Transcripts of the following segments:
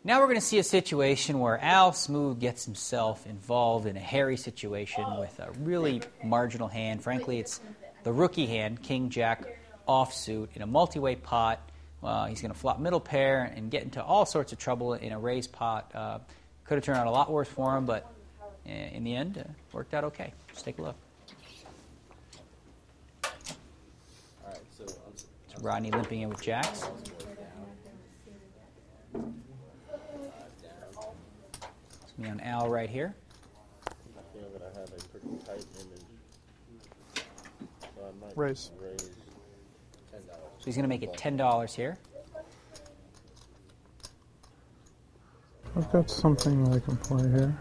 Now we're going to see a situation where Al Smooth gets himself involved in a hairy situation with a really marginal hand. Frankly, it's the rookie hand, King Jack offsuit, in a multi-way pot. He's going to flop middle pair and get into all sorts of trouble in a raised pot. Could have turned out a lot worse for him, but in the end, worked out okay. Let's take a look. So Rodney limping in with jacks. It's me on Al right here. I feel that I have a pretty tight image. So I might raise $10. So he's going to make it $10 here. I've got something I can play here.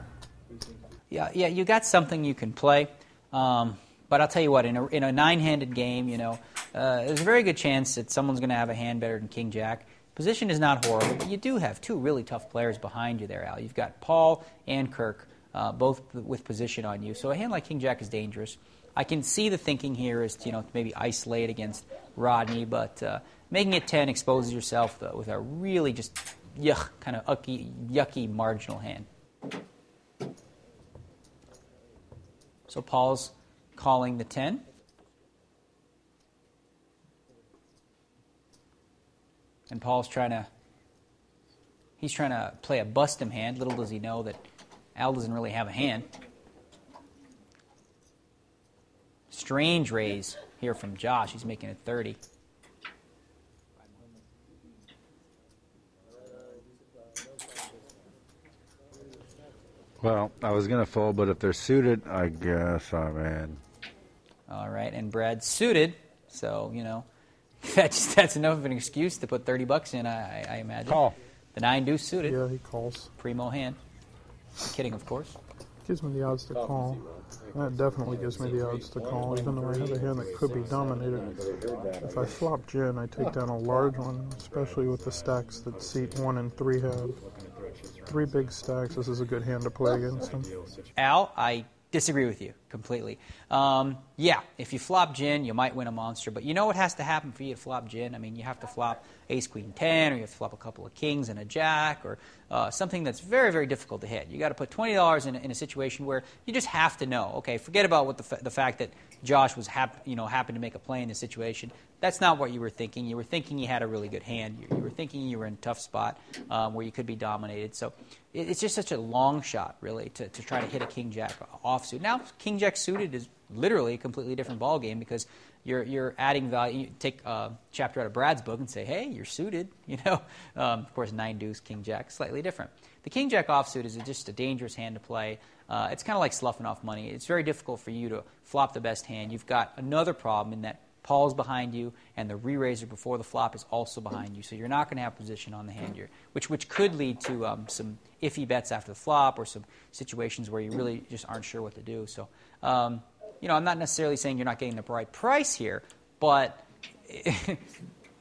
Yeah, you got something you can play. But I'll tell you what, in a nine-handed game, there's a very good chance that someone's going to have a hand better than King Jack. Position is not horrible, but you do have two really tough players behind you there, Al. You've got Paul and Kirk, both with position on you. So a hand like King Jack is dangerous. I can see the thinking here is to maybe isolate against Rodney, but making it 10 exposes yourself with a really just kind of yucky marginal hand. So Paul's calling the 10. And Paul's trying to play a bust him hand. Little does he know that Al doesn't really have a hand. Strange raise here from Josh. He's making it 30. Well, I was going to fold, but if they're suited, I guess I ran. All right, and Brad's suited, so, that's enough of an excuse to put $30 in, I imagine. Call. The 9 deuce suited. Yeah, he calls. Primo hand. Kidding, of course. Gives me the odds to call. That definitely gives me the odds to call, even though I have a hand that could be dominated. If I flop gin, I take down a large one, especially with the stacks that seat 1 and 3 have. 3 big stacks. This is a good hand to play against him. Al, I disagree with you completely. If you flop gin, you might win a monster, but you know what has to happen for you to flop gin? I mean, you have to flop ace, queen, 10, or you have to flop a couple of kings and a jack, or something that's very, very difficult to hit. You got to put $20 in a situation where you just have to know. Okay, forget about what the fact that Josh was happened to make a play in this situation. That's not what you were thinking. You were thinking you had a really good hand. You were thinking you were in a tough spot where you could be dominated. So it's just such a long shot, really, to try to hit a king jack offsuit. Now, king jack suited is literally a completely different ball game because you're adding value. You take a chapter out of Brad's book and say, hey, you're suited. Of course, 9 deuce, king jack, slightly different. The king jack offsuit is just a dangerous hand to play. It's kind of like sloughing off money. It's very difficult for you to flop the best hand. You've got another problem in that Paul's behind you, and the re-raiser before the flop is also behind you. So you're not going to have position on the hand here, which could lead to some iffy bets after the flop or some situations where you really just aren't sure what to do. So, I'm not necessarily saying you're not getting the right price here, but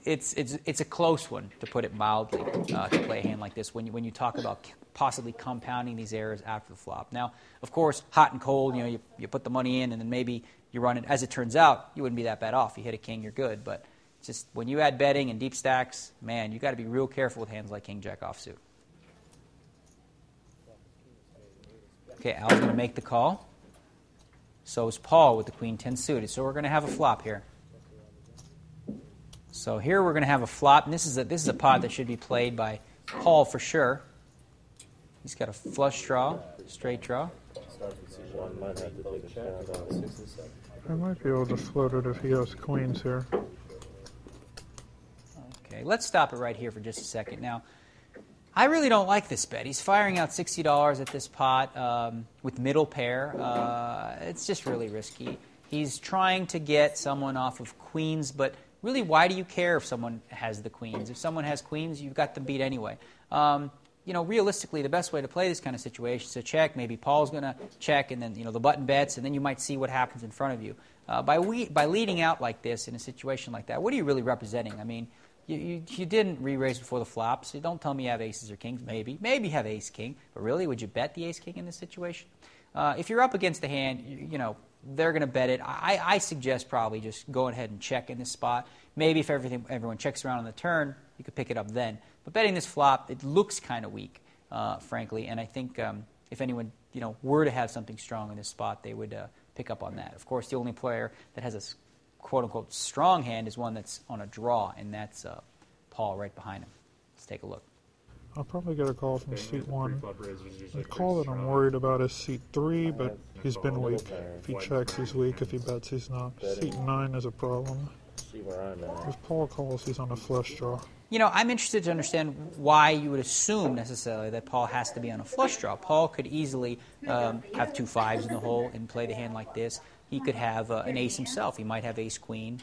it's a close one, to put it mildly, to play a hand like this when you talk about possibly compounding these errors after the flop. Now, of course, hot and cold, you put the money in and then maybe you run it. As it turns out, you wouldn't be that bad off. You hit a king, you're good. But just when you add betting and deep stacks, man, you got to be real careful with hands like king jack offsuit. Okay, Al's going to make the call. So is Paul with the queen 10 suited. So we're going to have a flop here. So here we're going to have a flop, and this is a pot that should be played by Paul for sure. He's got a flush draw, straight draw. I might be able to float it if he has queens here. Okay, let's stop it right here for just a second. Now, I really don't like this bet. He's firing out $60 at this pot with middle pair. It's just really risky. He's trying to get someone off of queens, but really, why do you care if someone has the queens? If someone has queens, you've got them beat anyway. Realistically, the best way to play this kind of situation is to check. Maybe Paul's going to check, and then the button bets, and then you might see what happens in front of you. By leading out like this in a situation like that, what are you really representing? I mean, you didn't re-raise before the flop, so don't tell me you have aces or kings. Maybe you have ace king, but really, would you bet the ace king in this situation? If you're up against the hand, they're going to bet it. I suggest probably just going ahead and check in this spot. Maybe if everyone checks around on the turn, you could pick it up then. But betting this flop, it looks kind of weak, frankly. And I think if anyone were to have something strong in this spot, they would pick up on that. Of course, the only player that has a quote-unquote strong hand is one that's on a draw, and that's Paul right behind him. Let's take a look. I'll probably get a call from seat 1. The call that I'm worried about is seat 3, but he's been weak. If he checks, he's weak. If he bets, he's not. Seat 9 is a problem. See where I'm at. If Paul calls, he's on a flush draw. I'm interested to understand why you would assume necessarily that Paul has to be on a flush draw. Paul could easily have 2 5s in the hole and play the hand like this. He could have an ace himself. He might have ace-queen.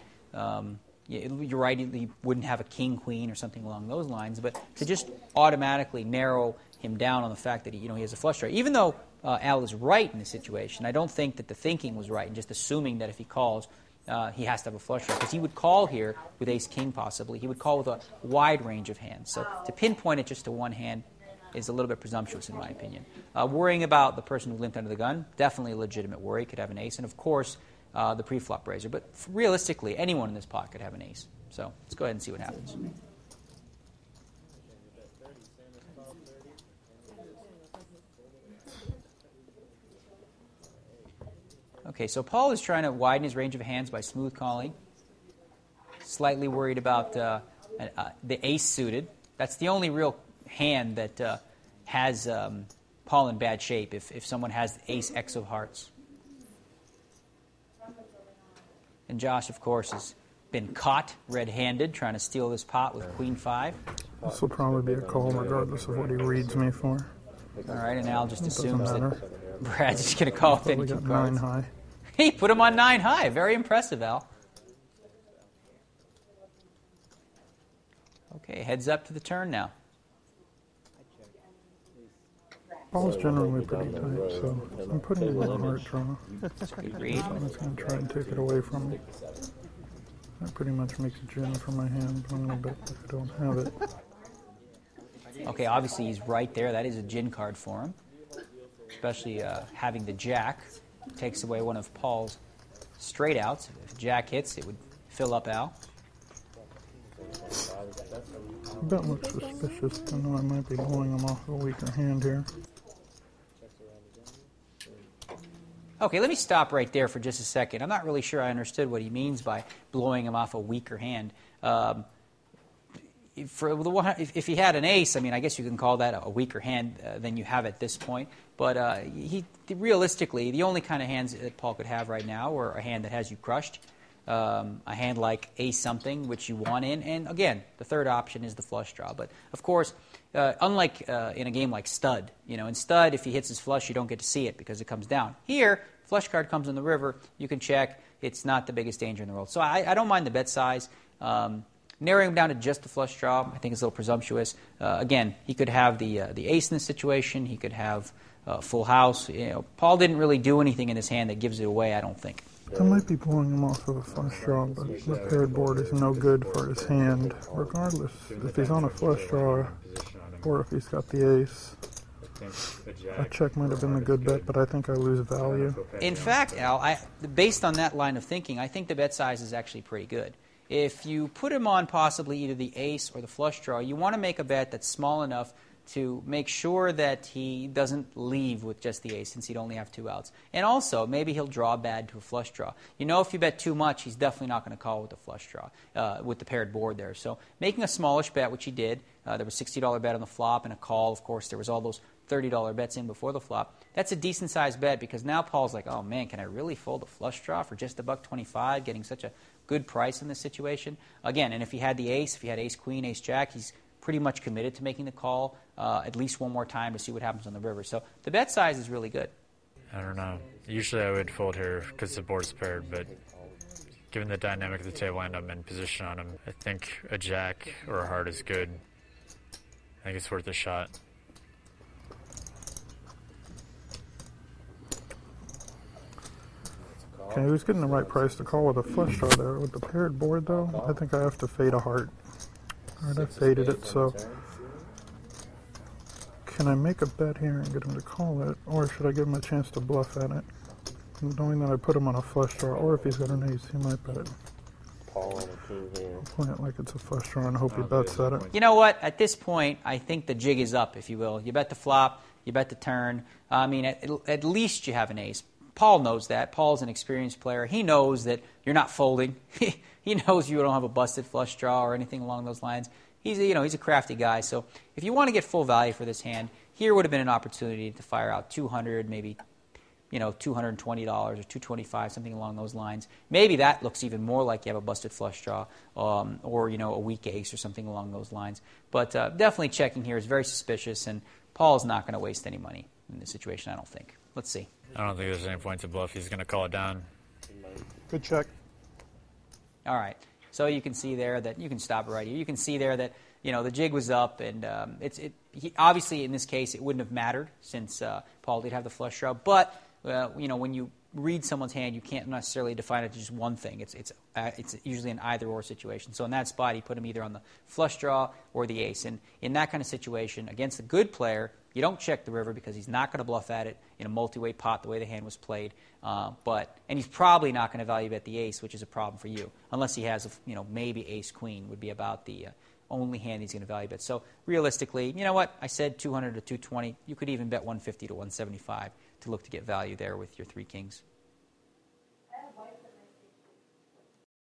You're right, he wouldn't have a king-queen or something along those lines, but to just automatically narrow him down on the fact that he has a flush draw, even though Al is right in this situation, I don't think that the thinking was right, and just assuming that if he calls, he has to have a flush draw, because he would call here with ace-king possibly. He would call with a wide range of hands. So to pinpoint it just to one hand is a little bit presumptuous in my opinion. Worrying about the person who limped under the gun, definitely a legitimate worry. Could have an ace, and of course, the pre-flop raiser. But realistically, anyone in this pot could have an ace. So let's go ahead and see what happens. Okay, so Paul is trying to widen his range of hands by smooth calling. Slightly worried about the ace suited. That's the only real hand that has Paul in bad shape, if someone has ace X of hearts. And Josh, of course, has been caught red-handed trying to steal this pot with queen 5. This will probably be a call regardless of what he reads me for. All right, and Al just assumes matter. that Brad's just going to call with any We 2 got cards. 9 high. He put him on 9 high. Very impressive, Al. Okay, heads up to the turn now. Paul's generally pretty tight, so I'm putting him in a heart draw. Good read. I'm just going to try and take it away from him. That pretty much makes a gin for my hand, but I'm going to bet if I don't have it. Okay, obviously he's right there. That is a gin card for him. Especially having the jack takes away one of Paul's straight outs. If jack hits, it would fill up Al. That looks suspicious. I know I might be blowing him off a weaker hand here. Okay, let me stop right there for just a second. I'm not really sure I understood what he means by blowing him off a weaker hand. If he had an ace, I mean, I guess you can call that a weaker hand than you have at this point. But realistically, the only kind of hands that Paul could have right now are a hand that has you crushed, a hand like ace something, which you want in, and again, the third option is the flush draw. But of course, unlike in a game like stud, in stud, if he hits his flush, you don't get to see it because it comes down. Here, flush card comes in the river, you can check. It's not the biggest danger in the world. So I don't mind the bet size. Narrowing him down to just the flush draw, I think is a little presumptuous. Again, he could have the ace in this situation. He could have full house. Paul didn't really do anything in this hand that gives it away, I don't think. I might be blowing him off of a flush draw, but the paired board is no good for his hand. Regardless, if he's on a flush draw or if he's got the ace, a check might have been the good bet, but I think I lose value. In fact, Al, based on that line of thinking, I think the bet size is actually pretty good. If you put him on possibly either the ace or the flush draw, you want to make a bet that's small enough to make sure that he doesn't leave with just the ace, since he'd only have 2 outs. And also, maybe he'll draw bad to a flush draw. If you bet too much, he's definitely not going to call with the flush draw, with the paired board there. So making a smallish bet, which he did, there was a $60 bet on the flop and a call. Of course, there was all those $30 bets in before the flop. That's a decent-sized bet, because now Paul's like, oh man, can I really fold a flush draw for just $1.25, getting such a good price in this situation? Again, and if he had the ace, if he had ace-queen, ace-jack, he's pretty much committed to making the call at least one more time to see what happens on the river. So the bet size is really good. I don't know. Usually I would fold here because the board's paired, but given the dynamic of the table and I'm in position on him, I think a jack or a heart is good. I think it's worth a shot. Okay, he was getting the right price to call with a flush draw there. With the paired board, though, I think I have to fade a heart. All right, I faded it, so can I make a bet here and get him to call it, or should I give him a chance to bluff at it? Knowing that I put him on a flush draw, or if he's got an ace, he might bet it. Paul on a king here. Play it like it's a flush draw and hope he bets at it. You know what? At this point, I think the jig is up, if you will. You bet the flop, you bet the turn. I mean, at least you have an ace. Paul knows that. Paul's an experienced player. He knows that you're not folding. He knows you don't have a busted flush draw or anything along those lines. He's a crafty guy. So if you want to get full value for this hand, here would have been an opportunity to fire out 200, maybe $220 or $225, something along those lines. Maybe that looks even more like you have a busted flush draw, or a weak ace or something along those lines. But definitely checking here is very suspicious, and Paul's not going to waste any money in this situation, I don't think. Let's see. I don't think there's any point to bluff. He's going to call it down. Good check. All right. So you can see there that you can stop it right here. You can see there that the jig was up, and obviously in this case it wouldn't have mattered since Paul did have the flush draw. But when you read someone's hand, you can't necessarily define it to just one thing. It's usually an either-or situation. So in that spot, he put him either on the flush draw or the ace. And in that kind of situation, against a good player, you don't check the river because he's not going to bluff at it in a multi-way pot the way the hand was played. And he's probably not going to value bet the ace, which is a problem for you, unless he has maybe ace-queen would be about the only hand he's going to value bet. So realistically, you know what? I said 200 to 220. You could even bet 150 to 175 to look to get value there with your three kings.